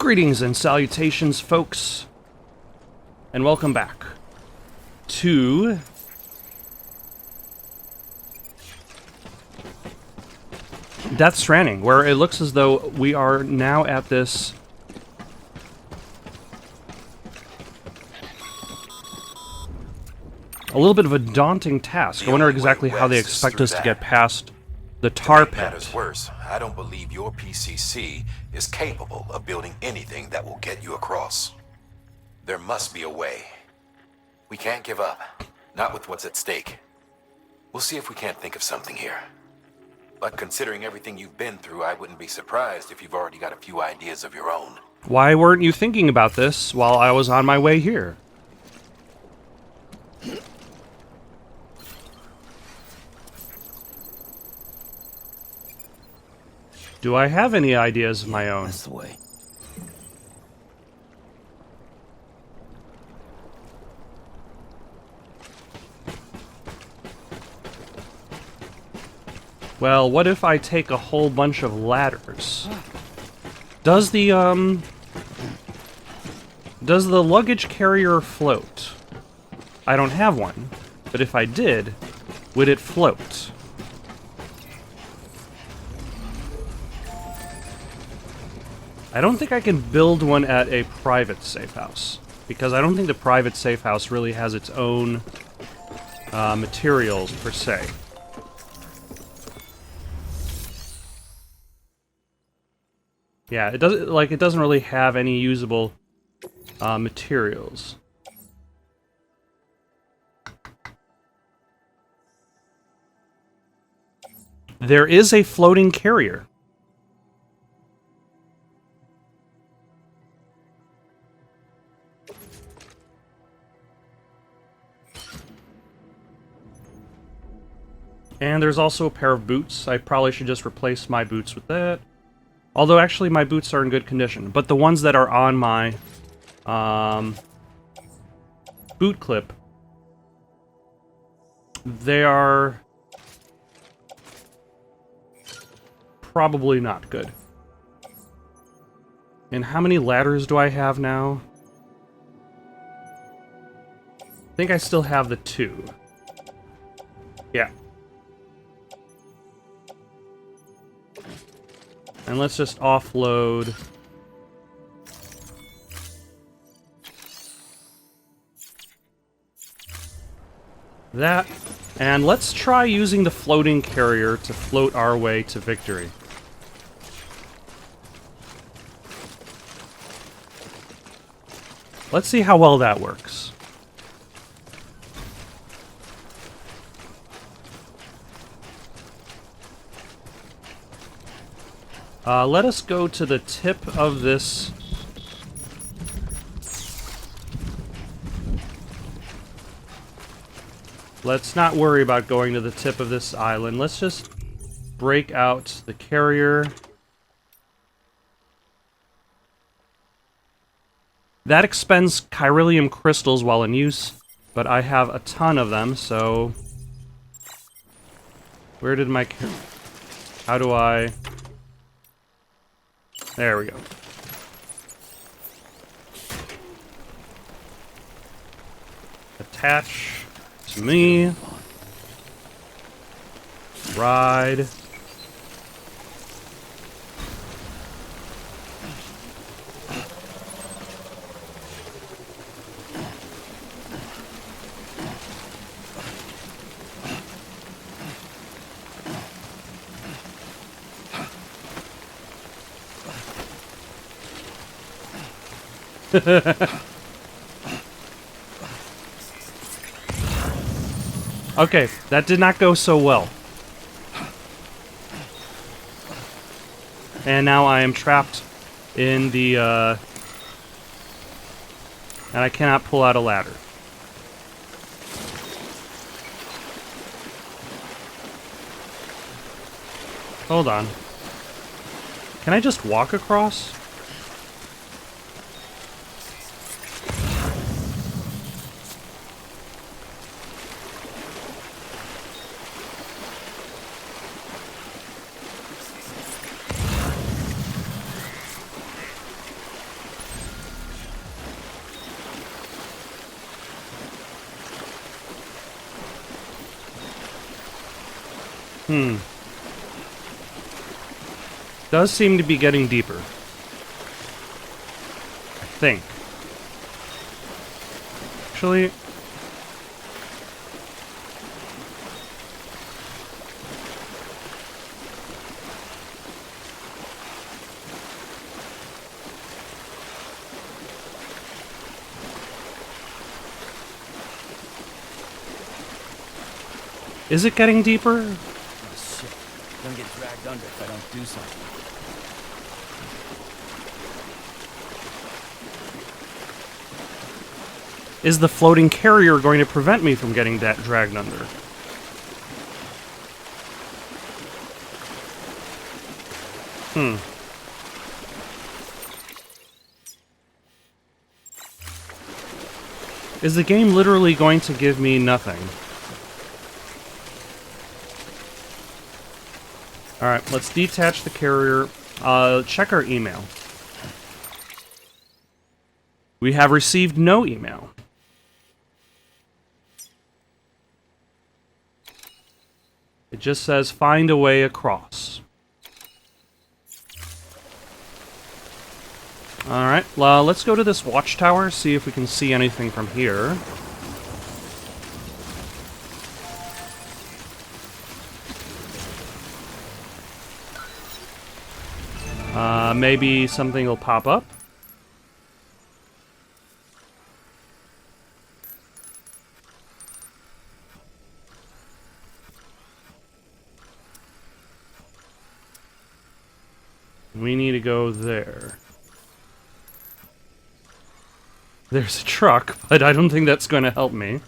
Greetings and salutations, folks, and welcome back to Death Stranding, where it looks as though we are now at this a little bit of a daunting task. I wonder exactly how they expect us to get past the tar pit. Matters worse, I don't believe your PCC is capable of building anything that will get you across. There must be a way. We can't give up, not with what's at stake. We'll see if we can't think of something here. But considering everything you've been through, I wouldn't be surprised if you've already got a few ideas of your own. Why weren't you thinking about this while I was on my way here? Do I have any ideas of my own? That's the way. Well, what if I take a whole bunch of ladders? Does the luggage carrier float? I don't have one, but if I did, would it float? I don't think I can build one at a private safe house, because I don't think the private safe house really has its own materials per se. Yeah, it doesn't really have any usable materials. There is a floating carrier. And there's also a pair of boots. I probably should just replace my boots with that. Although, actually, my boots are in good condition. But the ones that are on my boot clip, they are probably not good. And how many ladders do I have now? I think I still have the 2. Yeah. And let's just offload that. And let's try using the floating carrier to float our way to victory. Let's see how well that works. Let us go to the tip of this. Let's not worry about going to the tip of this island. Let's just break out the carrier. That expends chiralium crystals while in use, but I have a ton of them, so... Where did my... How do I... There we go. Attach to me. Ride. Okay, that did not go so well. And now I am trapped in the, and I cannot pull out a ladder. Hold on. Can I just walk across? Does seem to be getting deeper. I think. Actually... Is it getting deeper? Oh shit. I'm gonna get dragged under if I don't do something. Is the floating carrier going to prevent me from getting that dragged under? Is the game literally going to give me nothing? Alright, let's detach the carrier. Check our email. We have received no email. It just says, find a way across. Alright, let's go to this watchtower, see if we can see anything from here. Maybe something will pop up. We need to go there. There's a truck, but I don't think that's going to help me.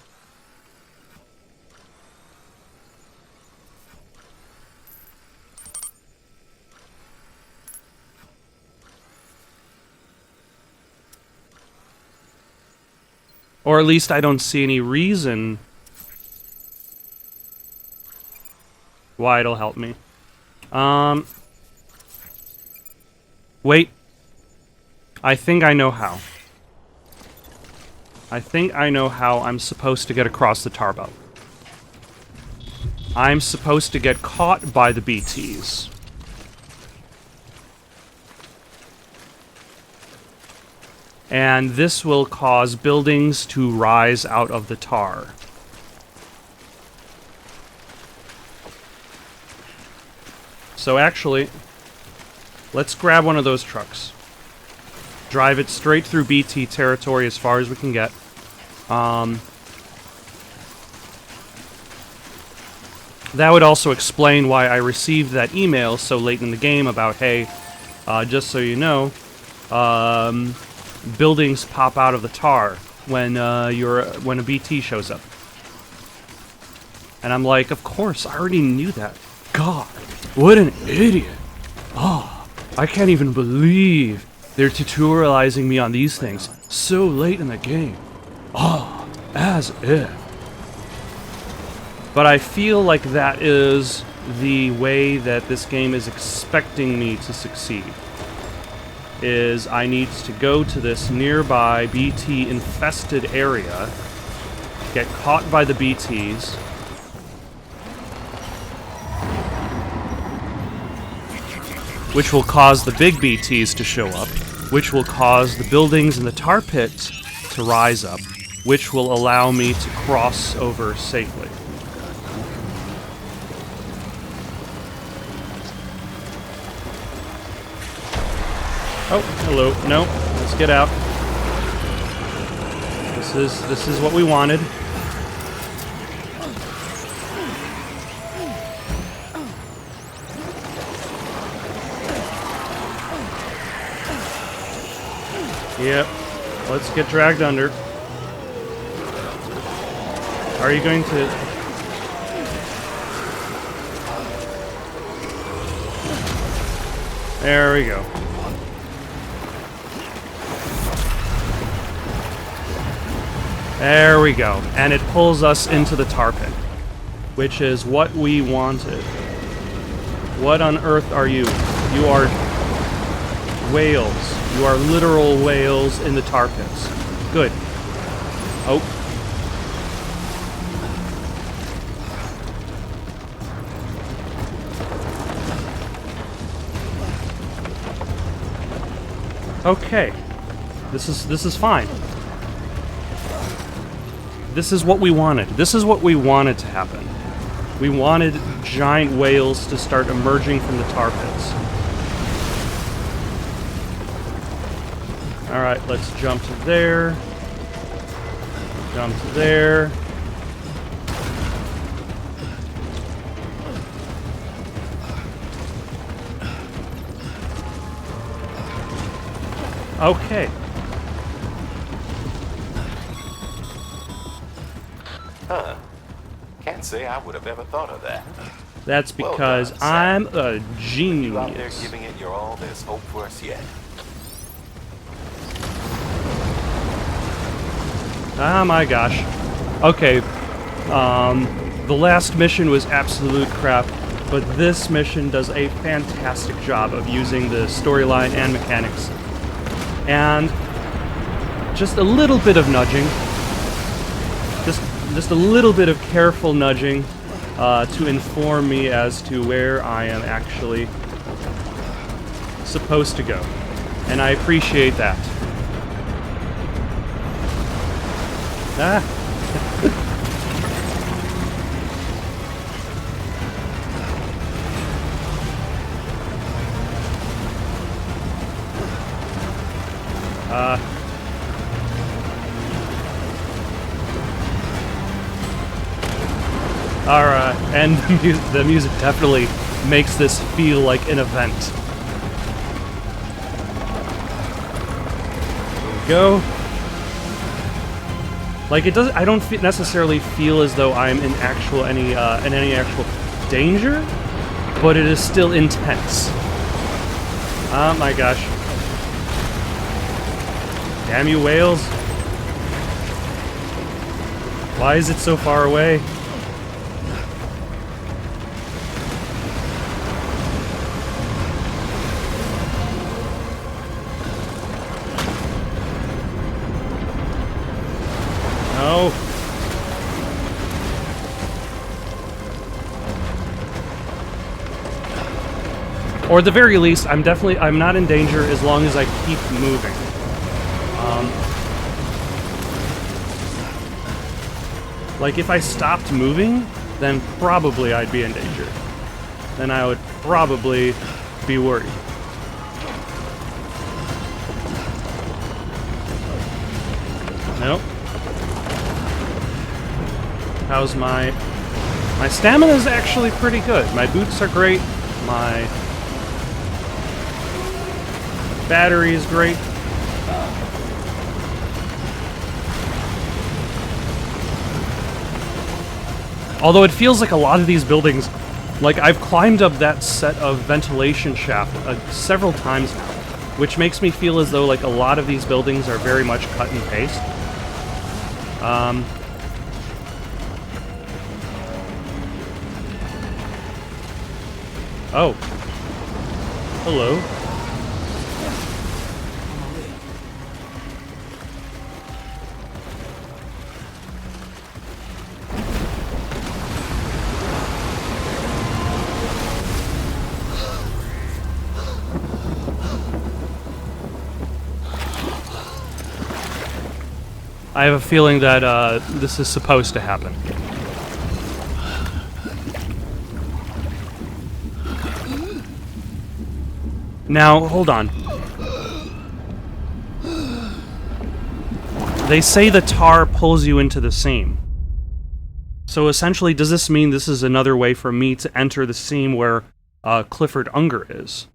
Or at least I don't see any reason why it'll help me. Wait. I think I know how. I think I know how I'm supposed to get across the tar belt. I'm supposed to get caught by the BTs. And this will cause buildings to rise out of the tar. So actually, let's grab one of those trucks. Drive it straight through BT territory as far as we can get. That would also explain why I received that email so late in the game about, hey, just so you know, buildings pop out of the tar when when a BT shows up. And I'm like, of course, I already knew that. God, what an idiot. Oh, I can't even believe they're tutorializing me on these things so late in the game. Oh, as if. But I feel like that is the way that this game is expecting me to succeed. Is I need to go to this nearby BT-infested area, get caught by the BTs, which will cause the big BTs to show up, which will cause the buildings in the tar pits to rise up, which will allow me to cross over safely. Oh, hello. No, let's get out. This is what we wanted. Yep. Let's get dragged under. Are you going to... There we go. There we go. And it pulls us into the tar pit, which is what we wanted. What on earth are you? You are whales. You are literal whales in the tar pits. Good. Oh. Okay. This is fine. This is what we wanted. This is what we wanted to happen. We wanted giant whales to start emerging from the tar pits. Alright, let's jump to there. Jump to there. Okay. Huh. Can't say I would have ever thought of that. That's Well because done, Sam. I'm a You out there genius. giving it your all, there's hope for us yet. Ah, my gosh. Okay. The last mission was absolute crap, but this mission does a fantastic job of using the storyline and mechanics. And just a little bit of nudging. Just a little bit of careful nudging to inform me as to where I am actually supposed to go. And I appreciate that. Ah. Alright, and the music definitely makes this feel like an event. There we go. Like it doesn't. I don't necessarily feel as though I'm in any actual danger, but it is still intense. Oh my gosh! Damn you, whales! Why is it so far away? No. Or at the very least, I'm not in danger as long as I keep moving. Like if I stopped moving, then probably I'd be in danger. Then I would probably be worried. Nope. How's my stamina is actually pretty good. My boots are great. My battery is great. Although it feels like a lot of these buildings, like I've climbed up that set of ventilation shaft several times now, which makes me feel as though like a lot of these buildings are very much cut and paste. Oh. Hello. I have a feeling that this is supposed to happen. Now, hold on. They say the tar pulls you into the seam. So essentially, does this mean this is another way for me to enter the seam where Clifford Unger is?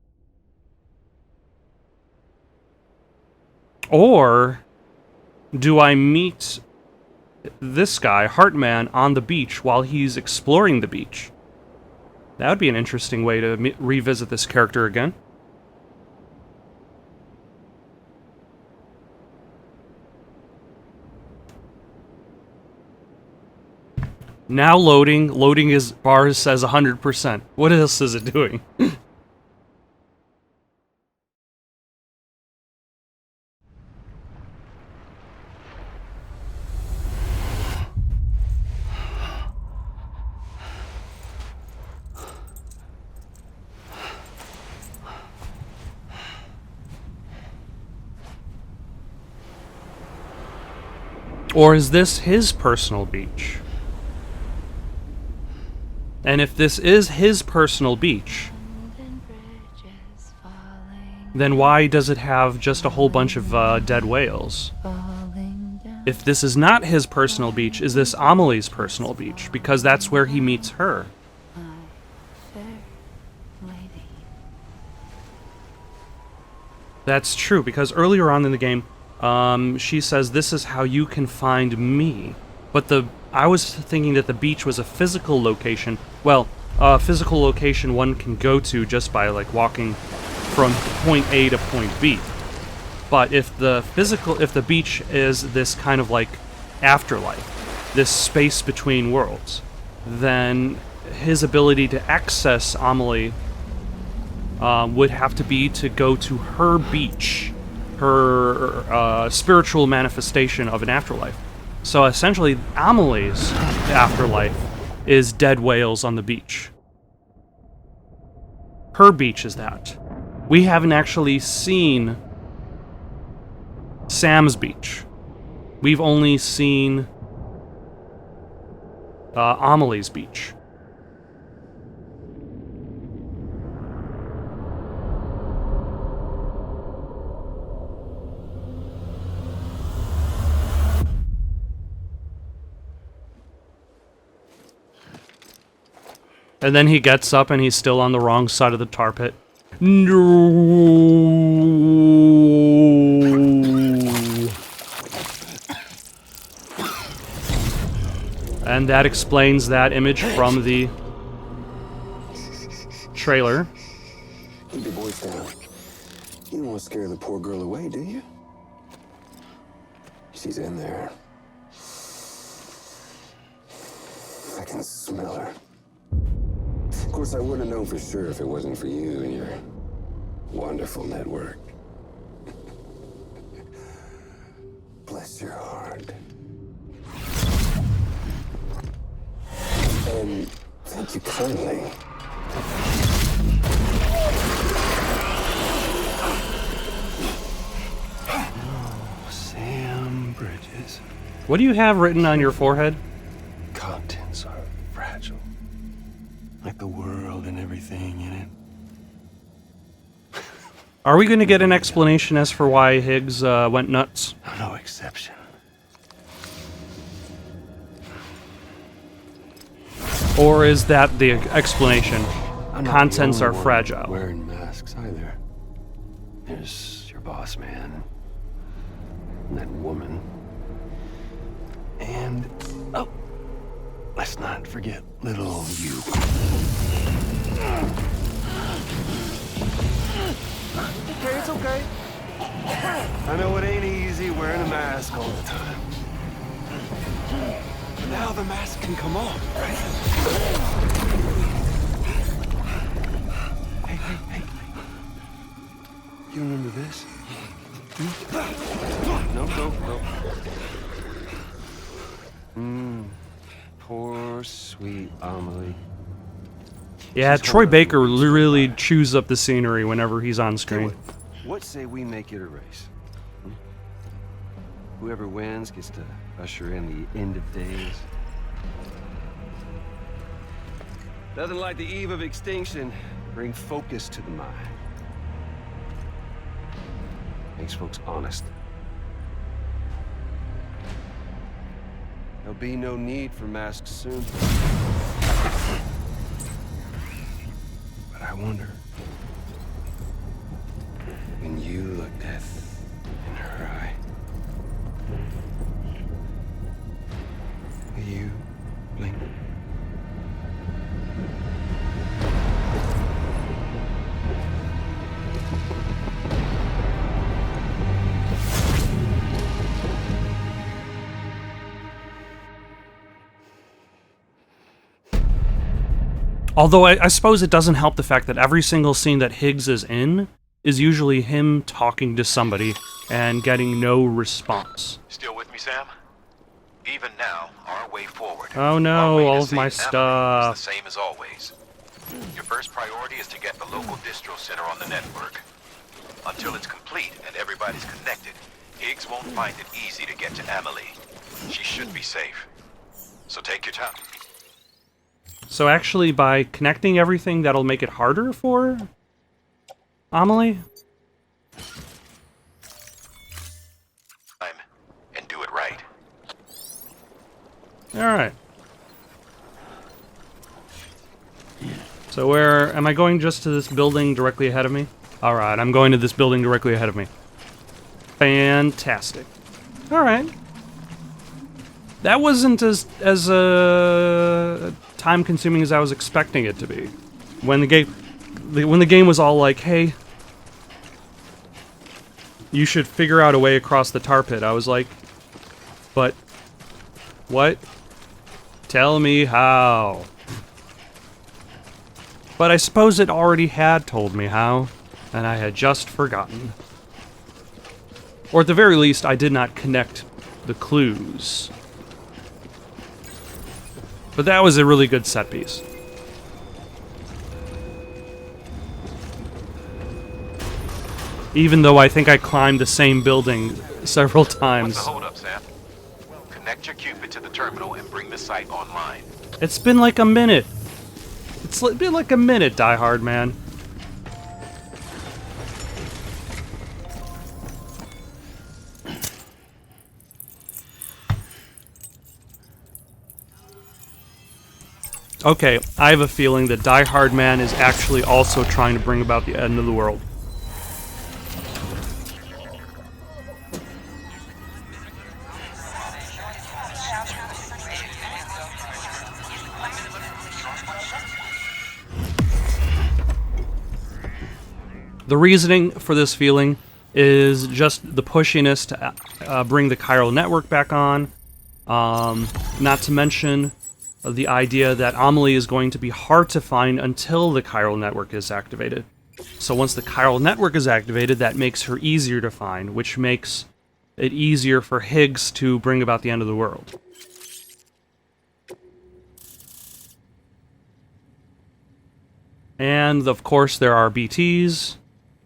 Or do I meet this guy, Heartman, on the beach while he's exploring the beach? That would be an interesting way to revisit this character again. Now loading. Loading is bar says 100%. What else is it doing? Or is this his personal beach? And if this is his personal beach, then why does it have just a whole bunch of dead whales? If this is not his personal beach, is this Amelie's personal beach? Because that's where he meets her. That's true, because earlier on in the game, she says, "This is how you can find me." But I was thinking that the beach was a physical location. Well, a physical location one can go to just by, like, walking from point A to point B. But if the beach is this kind of like afterlife, this space between worlds, then his ability to access Amelie would have to be to go to her beach, her spiritual manifestation of an afterlife. So essentially, Amelie's afterlife is dead whales on the beach. Her beach is that. We haven't actually seen Sam's beach. We've only seen Amelie's beach. And then he gets up and he's still on the wrong side of the tar pit. No. And that explains that image from the trailer. Keep your voice down. You don't want to scare the poor girl away, do you? She's in there. I can smell her. Of course, I wouldn't have known for sure if it wasn't for you and your wonderful network. Bless your heart. And thank you kindly. Oh, Sam Bridges. What do you have written on your forehead? Contents are fragile. Like the world and everything in it. Are we going to get an explanation as for why Higgs went nuts? No exception. Or is that the explanation? I'm not Contents the are only one fragile. wearing masks either. There's your boss man. And that woman. And oh, let's not forget little you. Okay, it's okay. I know it ain't easy wearing a mask all the time. But now the mask can come off, right? Hey. You remember this? No. Poor, sweet Amelie. Yeah, Troy Baker really chews up the scenery whenever he's on screen. What say we make it a race? Whoever wins gets to usher in the end of days. Nothing like the eve of extinction. Bring focus to the mind. Makes folks honest. There'll be no need for masks soon. But I wonder, when you look death in her eye, will you blink? Although I suppose it doesn't help the fact that every single scene that Higgs is in is usually him talking to somebody and getting no response. Still with me, Sam? Even now, our way forward. Oh no, Our way to all of save my Emily stuff. is the same as always. Your first priority is to get the local distro center on the network. Until it's complete and everybody's connected, Higgs won't find it easy to get to Amelie. She should be safe. So take your time. So actually, by connecting everything, that'll make it harder for Amelie? And do it right. Alright. So where... am I going just to this building directly ahead of me? Alright, I'm going to this building directly ahead of me. Fantastic. Alright. That wasn't as time-consuming as I was expecting it to be. When the game was all like, hey, you should figure out a way across the tar pit, I was like, but what? Tell me how. But I suppose it already had told me how, and I had just forgotten. Or at the very least, I did not connect the clues. But that was a really good set piece. Even though I think I climbed the same building several times. What's the holdup, Sam? Connect your Cupid to the terminal and bring the site online. It's been like a minute. It's been like a minute, Die Hard, man. Okay, I have a feeling that Die Hard Man is actually also trying to bring about the end of the world. The reasoning for this feeling is just the pushiness to bring the chiral network back on. Not to mention the idea that Amelie is going to be hard to find until the chiral network is activated. So once the chiral network is activated, that makes her easier to find, which makes it easier for Higgs to bring about the end of the world. And of course there are BTs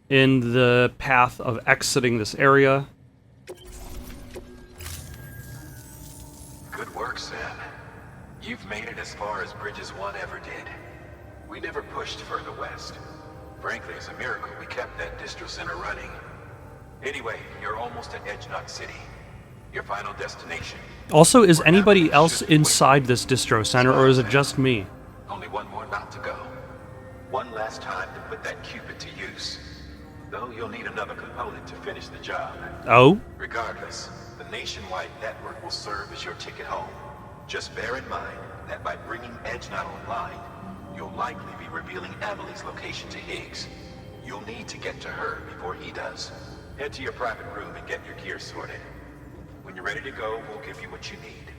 in the path of exiting this area. Good work, Sam. You've made it as far as Bridges 1 ever did. We never pushed further west. Frankly, it's a miracle we kept that distro center running. Anyway, you're almost at Edgenot City. Your final destination. Also, is anybody else inside this distro center, or is it just me? Only one more knot to go. One last time to put that Cupid to use. Though you'll need another component to finish the job. Oh? Regardless, the nationwide network will serve as your ticket home. Just bear in mind that by bringing Edgenot online, you'll likely be revealing Amelie's location to Higgs. You'll need to get to her before he does. Head to your private room and get your gear sorted. When you're ready to go, we'll give you what you need.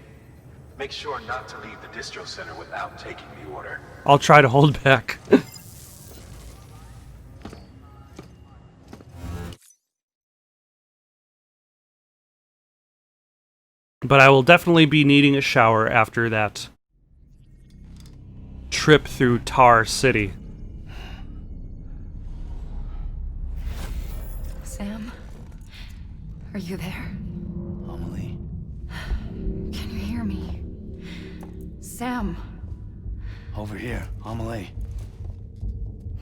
Make sure not to leave the distro center without taking the order. I'll try to hold back. But I will definitely be needing a shower after that trip through Tar City. Sam? Are you there? Amelie. Can you hear me? Sam! Over here, Amelie.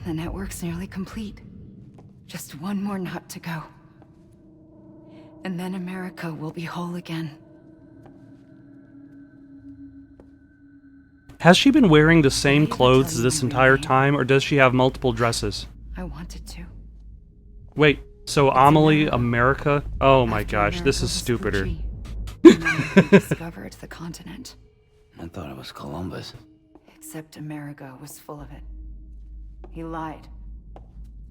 The network's nearly complete. Just one more knot to go. And then America will be whole again. Has she been wearing the same clothes this entire time, or does she have multiple dresses? I wanted to. Wait, so Amelie, America? Oh my gosh, this is stupider. Discovered the continent. I thought it was Columbus. Except America was full of it. He lied.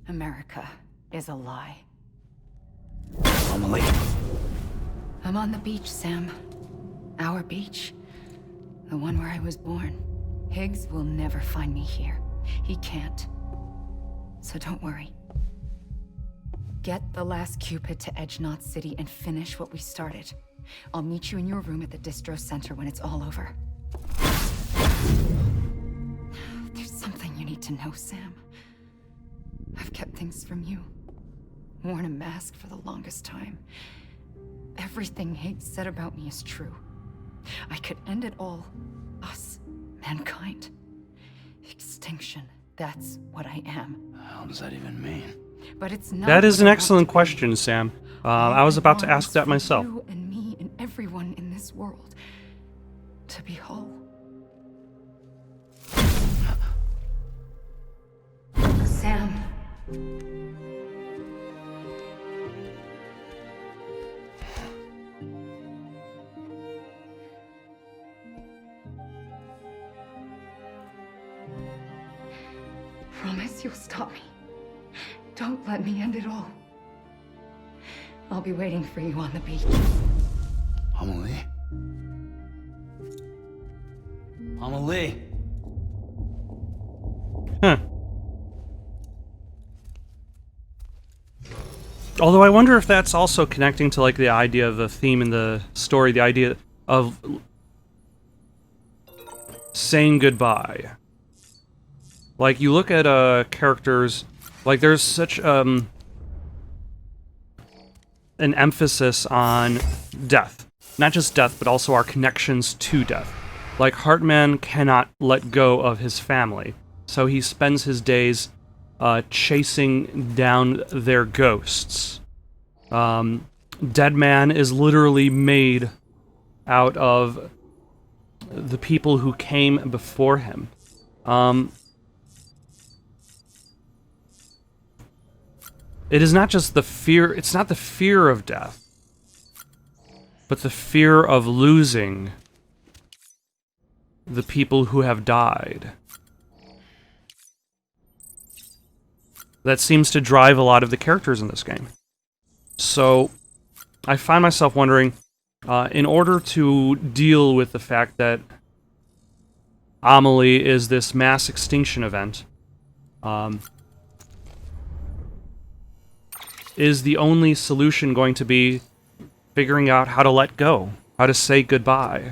America is a lie. Amelie. I'm on the beach, Sam. Our beach. The one where I was born. Higgs will never find me here. He can't. So don't worry. Get the last Cupid to Edgenot City and finish what we started. I'll meet you in your room at the distro center when it's all over. There's something you need to know, Sam. I've kept things from you. Worn a mask for the longest time. everything Higgs said about me is true. I could end it all. Us, mankind. Extinction. That's what I am. How does that even mean? But it's not. That is what an I want excellent to be. question, Sam. All I was about to want ask is that for myself. You and me and everyone in this world to be whole. Sam. Promise you'll stop me. Don't let me end it all. I'll be waiting for you on the beach. Amelie? Amelie? Huh. Although I wonder if that's also connecting to like the idea of the theme in the story, the idea of saying goodbye. Like you look at characters, like there's such an emphasis on death. Not just death, but also our connections to death. Like Hartman cannot let go of his family, so he spends his days chasing down their ghosts. Dead Man is literally made out of the people who came before him. It is not just the fear, it's not the fear of death, but the fear of losing the people who have died. That seems to drive a lot of the characters in this game. So, I find myself wondering, in order to deal with the fact that Amelie is this mass extinction event, is the only solution going to be figuring out how to let go, how to say goodbye?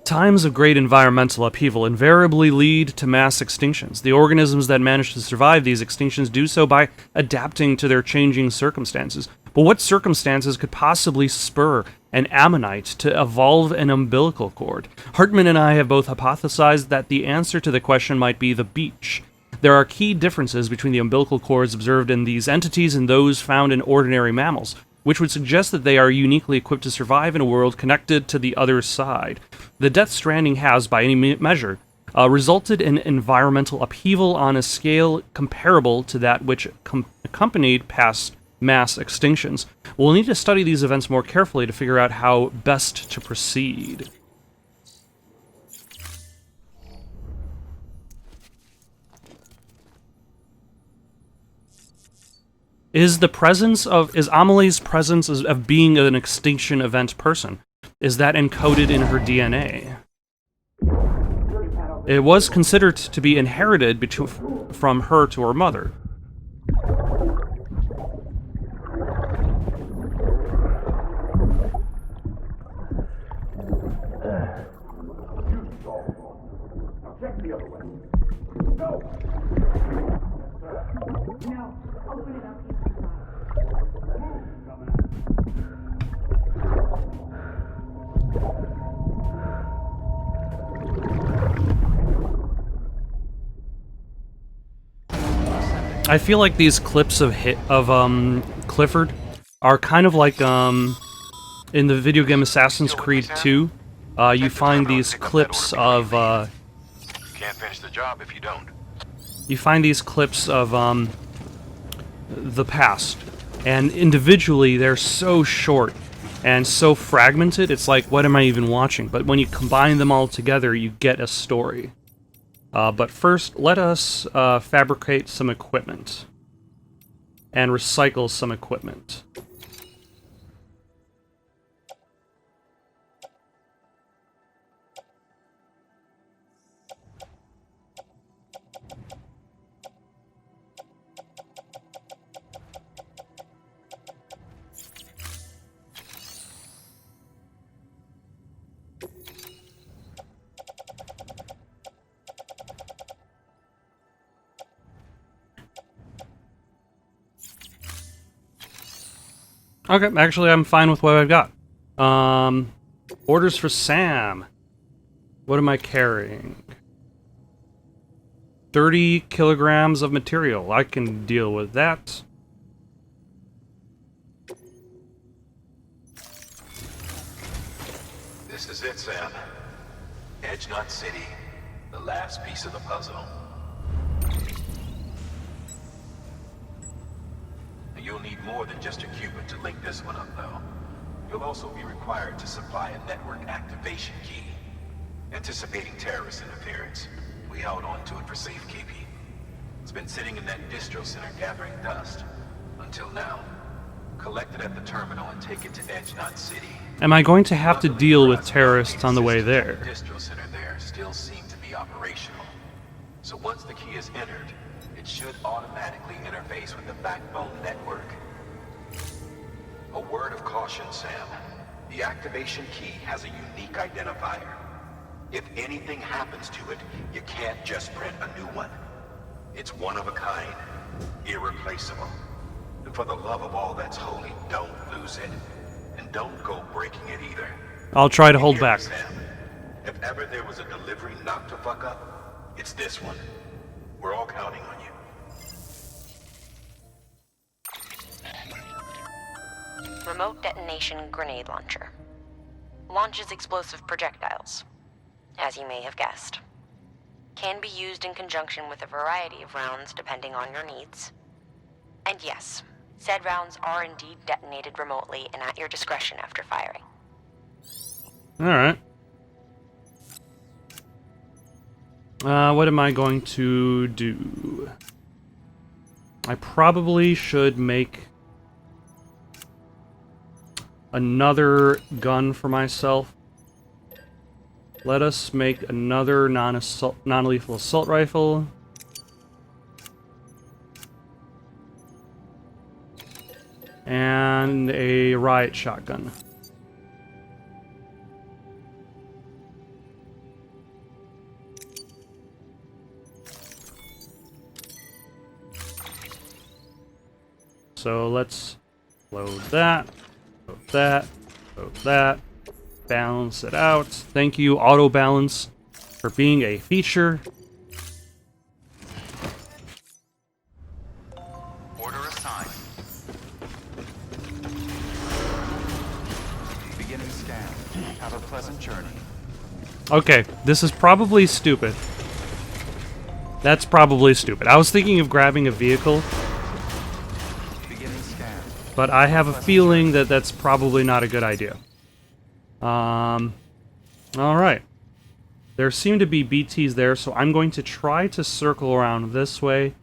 Times of great environmental upheaval invariably lead to mass extinctions. The organisms that manage to survive these extinctions do so by adapting to their changing circumstances. But what circumstances could possibly spur an ammonite to evolve an umbilical cord? Hartman and I have both hypothesized that the answer to the question might be the beach. There are key differences between the umbilical cords observed in these entities and those found in ordinary mammals, which would suggest that they are uniquely equipped to survive in a world connected to the other side. The Death Stranding has, by any measure, resulted in environmental upheaval on a scale comparable to that which accompanied past mass extinctions. We'll need to study these events more carefully to figure out how best to proceed. Is Amelie's presence of being an extinction event person, is that encoded in her DNA? It was considered to be inherited from her to her mother. I feel like these clips of Clifford are kind of like in the video game Assassin's Creed 2. You find these clips of You can't finish the job if you don't. you find these clips of the past, and individually they're so short and so fragmented. It's like, what am I even watching? But when you combine them all together, you get a story. But first, let us fabricate some equipment and recycle some equipment. Okay, actually, I'm fine with what I've got. Orders for Sam. What am I carrying? 30 kilograms of material. I can deal with that. This is it, Sam. Edge Knot City. The last piece of the puzzle. You'll need more than just a Cupid to link this one up, though. You'll also be required to supply a network activation key. Anticipating terrorist interference, we held on to it for safekeeping. It's been sitting in that distro center gathering dust. Until now. Collect it at the terminal and take it to Edge Knot City. Am I going to have to deal with terrorists on the way there? The distro center there still seem to be operational. So once the key is entered, it should automatically interface with the backbone network. A word of caution, Sam. The activation key has a unique identifier. If anything happens to it, you can't just print a new one. It's one of a kind, irreplaceable. And for the love of all that's holy, don't lose it. And don't go breaking it either. I'll try to hold Hear me, back. Sam. If ever there was a delivery not to fuck up, it's this one. We're all counting on you. Remote detonation grenade launcher. Launches explosive projectiles, as you may have guessed. Can be used in conjunction with a variety of rounds depending on your needs. And yes, said rounds are indeed detonated remotely and at your discretion after firing. Alright. What am I going to do? I probably should make another gun for myself. Let us make another non-lethal assault rifle. And a riot shotgun. So let's load that, load that, load that, balance it out. Thank you, auto balance, for being a feature. Order assigned. Beginning scan. Have a pleasant journey. Okay, this is probably stupid. That's probably stupid. I was thinking of grabbing a vehicle, Beginning scan. but I have a feeling that that's probably not a good idea. Alright. There seem to be BTs there, so I'm going to try to circle around this way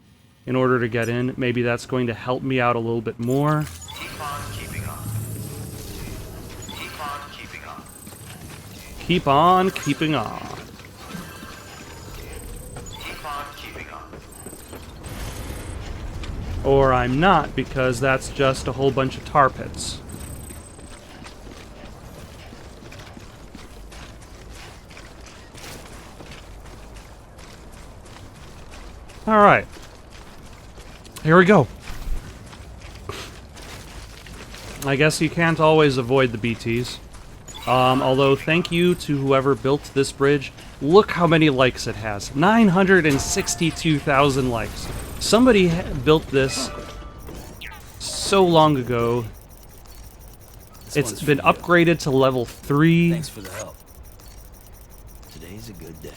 in order to get in. Maybe that's going to help me out a little bit more. Keep on keeping on. Keep on keeping on. Keep on keeping on. Keep on keeping on. Or I'm not, because that's just a whole bunch of tar pits. Alright. Here we go. I guess you can't always avoid the BTs. Although, thank you to whoever built this bridge. Look how many likes it has. 962,000 likes. Somebody built this so long ago. It's been upgraded to level 3. Thanks for the help. Today's a good day.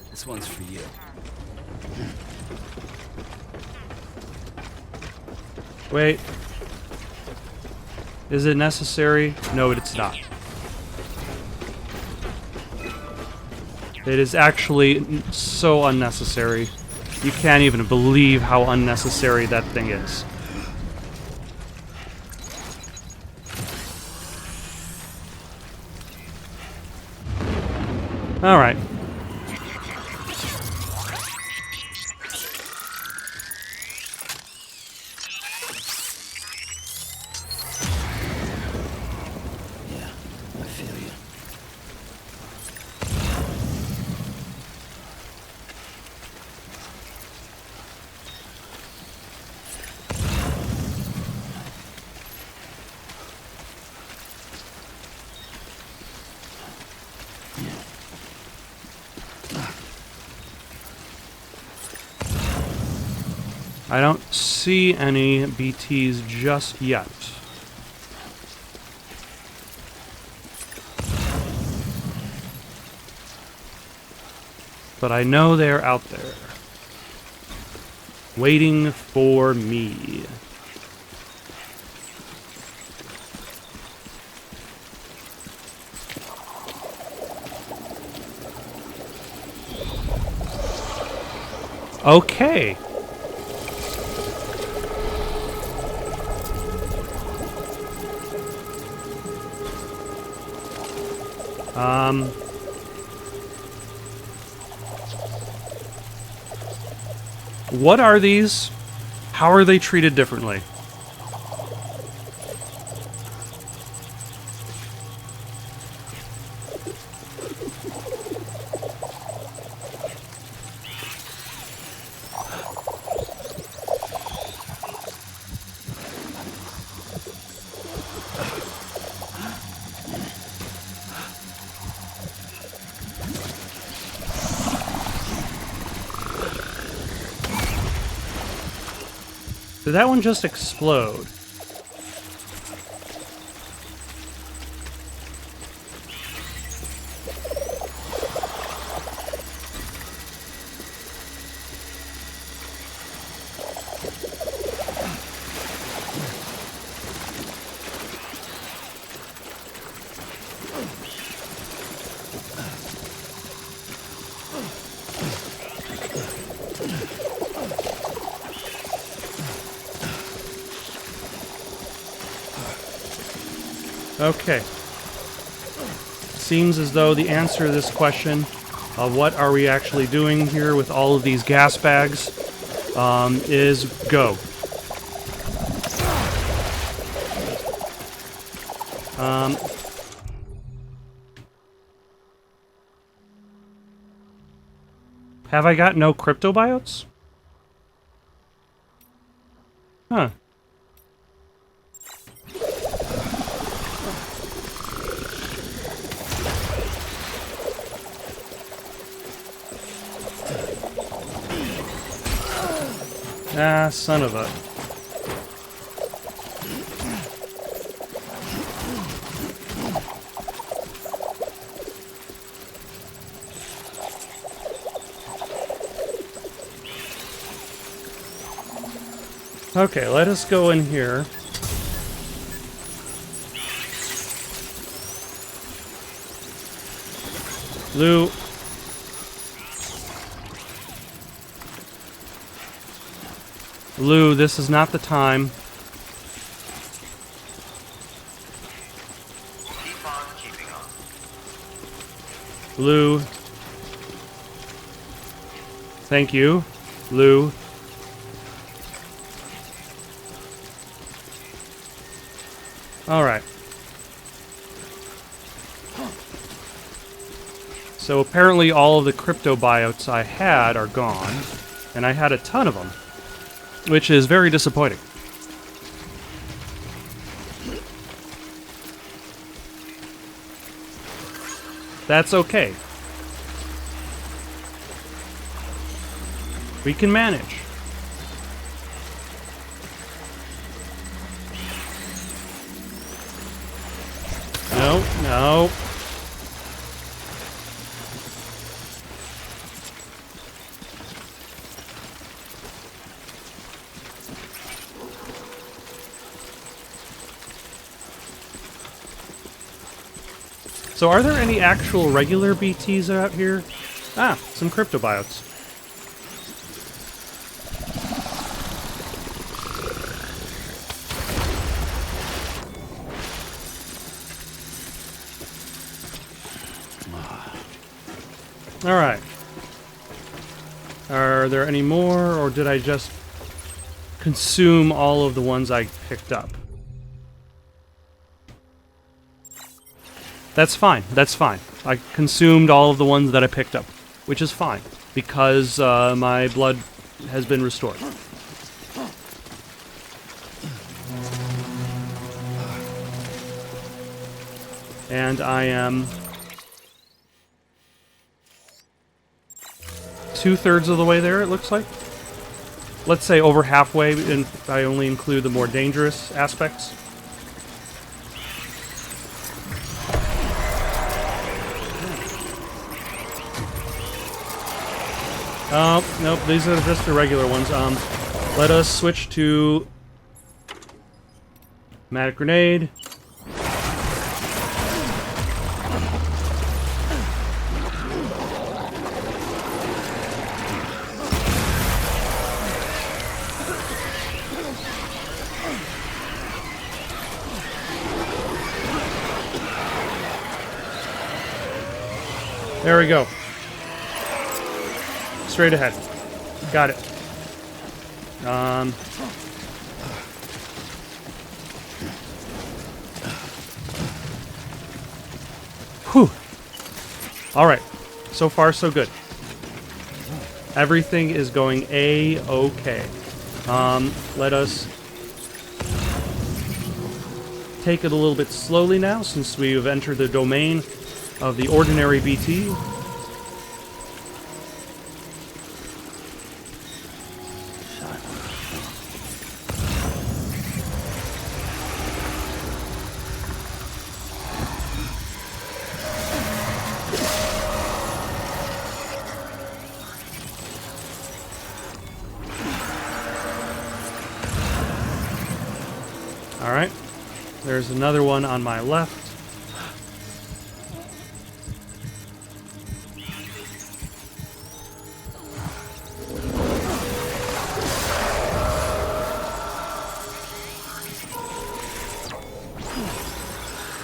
This one's for you. Wait. Is it necessary? No, it's not. It is actually so unnecessary. You can't even believe how unnecessary that thing is. Alright. Yeah, I feel you. I don't see any BTs just yet. But I know they're out there, waiting for me. Okay. What are these? How are they treated differently? Did that one just explode? Okay. Seems as though the answer to this question of what are we actually doing here with all of these gas bags is go. Have I got no cryptobiotes? Huh. Ah, son of a... Okay, let us go in here. Lou. Lou, this is not the time. Keep on keeping on. Lou. Thank you. Lou. Alright. So apparently all of the cryptobiotes I had are gone, and I had a ton of them, which is very disappointing. That's okay. We can manage. No, no. So are there any actual regular BTs out here? Ah, some cryptobiotes. Alright. Are there any more, or did I just consume all of the ones I picked up? That's fine, that's fine. I consumed all of the ones that I picked up, which is fine, because my blood has been restored. And I am 2/3 of the way there, it looks like. let's say over halfway, and I only include the more dangerous aspects. Nope, these are just the regular ones. Let us switch to automatic grenade. There we go. Straight ahead. Got it. Whew. Alright. So far, so good. Everything is going A-okay. Let us take it a little bit slowly now, since we have entered the domain of the ordinary BT. Alright, there's another one on my left.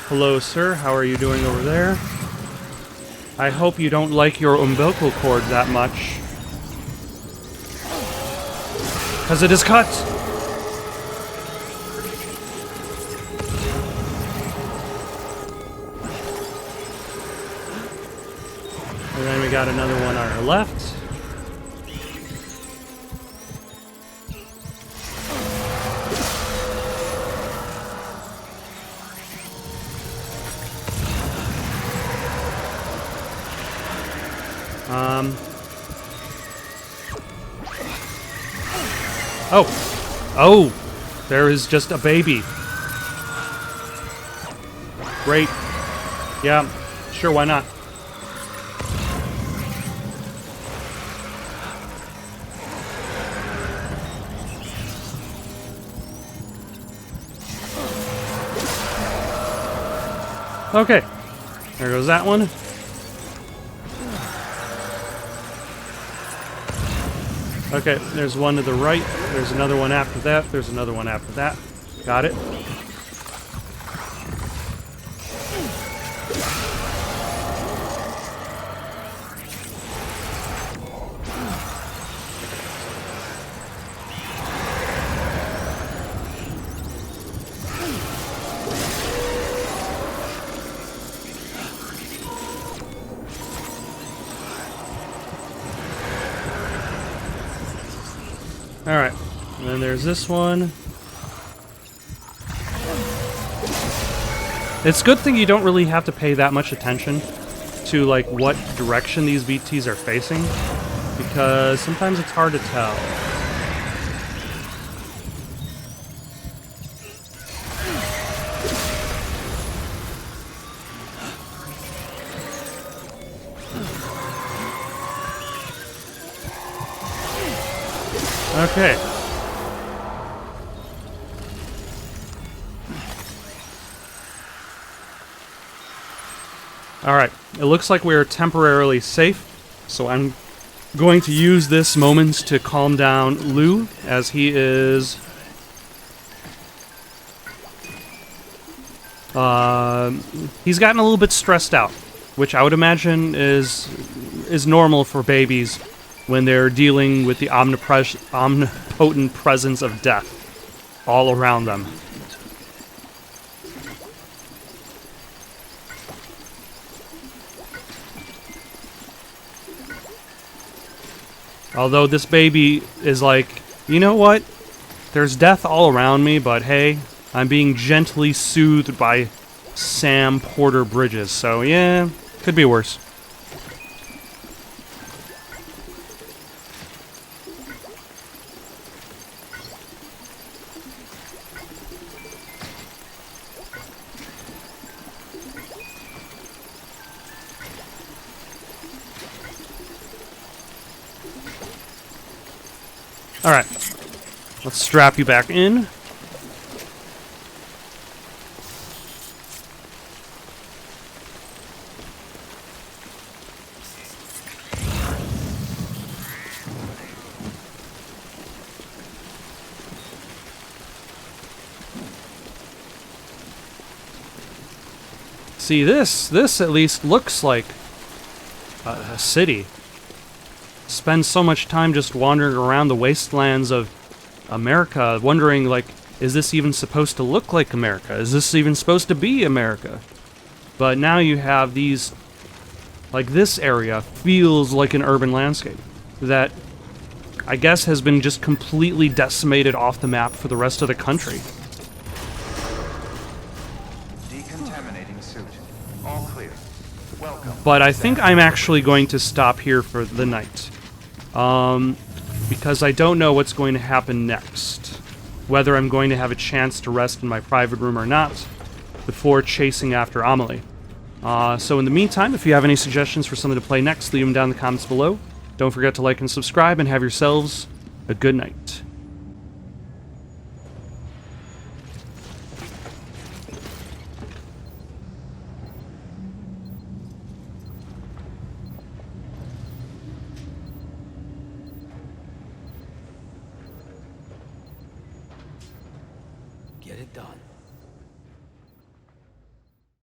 Hello, sir. How are you doing over there? I hope you don't like your umbilical cord that much. 'Cause it is cut! And then we got another one on our left. Oh! Oh! There is just a baby. Great. Yeah, sure, why not? Okay. There goes that one. Okay, there's one to the right. There's another one after that. There's another one after that. Got it. Alright, and then there's this one. It's a good thing you don't really have to pay that much attention to, like, what direction these BTs are facing, because sometimes it's hard to tell. Okay. Alright, it looks like we are temporarily safe, so I'm going to use this moment to calm down Lou, as he is... he's gotten a little bit stressed out, which I would imagine is normal for babies when they're dealing with the omnipotent presence of death all around them. Although this baby is like, you know what? There's death all around me, but hey, I'm being gently soothed by Sam Porter Bridges, so yeah, could be worse. Alright. Let's strap you back in. See, this at least looks like a city. Spend so much time just wandering around the wastelands of America, wondering, like, is this even supposed to look like America? Is this even supposed to be America? But now you have these, like, this area feels like an urban landscape that I guess has been just completely decimated off the map for the rest of the country. Decontaminating suit. All clear. Welcome. But I think I'm actually going to stop here for the night. Because I don't know what's going to happen next. Whether I'm going to have a chance to rest in my private room or not before chasing after Amelie. So in the meantime, if you have any suggestions for something to play next, leave them down in the comments below. Don't forget to like and subscribe, and have yourselves a good night. Get it done.